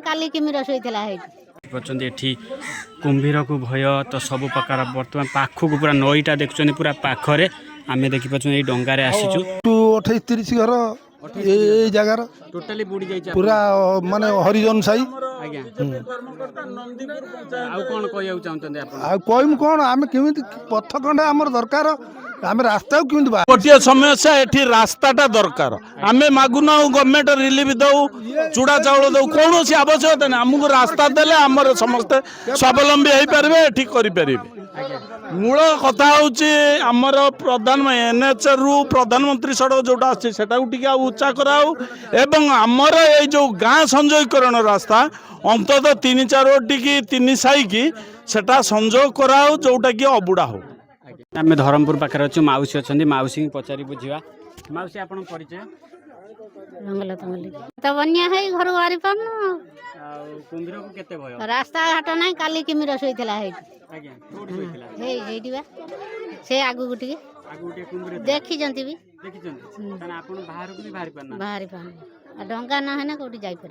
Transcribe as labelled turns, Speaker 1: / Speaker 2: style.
Speaker 1: काली किमिर शोइथिला हे
Speaker 2: पचंद एठी कुंभीर को भय तो सब प्रकार वर्तमान पाखक पूरा नईटा देखुं पूरा पाखरे आमे देखि पचंद ए डंगारे आसीचु
Speaker 3: 28 30 घर ए जगार
Speaker 2: टोटली बुडी जाई
Speaker 3: पूरा माने हरिजन साई
Speaker 2: आज्ञा आउ कोन कहयौ चाहतंदे आपण
Speaker 3: आ कोइम कोन आमे केमिति पथ खंडा हमर दरकार आमे रास्ता केमिति बा
Speaker 4: गोटे समस्या एठी रास्ताटा दरकार आमे मागुना गवर्नमेंट रिलीफ दऊ चूड़ा चाउल दऊ कौन सी आवश्यकता नहीं आमको रास्ता देले आमर समस्ते स्वावलंबी हो पारे एठी करि परिबे मूल कथा होची आमर प्रधान एनएच रु प्रधानमंत्री सड़क जोटा आछे सेटा टिके उच्चा कराऊ एवं आमर ए जो गाँ संजयकरण रास्ता अंततः 3-4 की 3 साई की सेटा संजोग कराऊ जोटा की अबुड़ा हो
Speaker 2: आमे धरमपुर पाखरे अछि माउसी अछंदी माउसी की पचारि बुझिवा माउसी आपण परिचय
Speaker 1: रंगला तंगली त बन्या है घर वारी पन
Speaker 2: आ कुंभीर को केते भय
Speaker 1: रास्ता घाट नाही काली किमिर शोइथिला हे
Speaker 2: आज्ञा कोड होइतिला
Speaker 1: हे हेडी बा से आगु गुटी
Speaker 2: आगु उठे कुंभीर
Speaker 1: देखि जंती भी
Speaker 2: देखि जंती तने आपण बाहर को भी बाहर पाना
Speaker 1: बाहरी पानी डंगा ना है ना कोटी जाई पर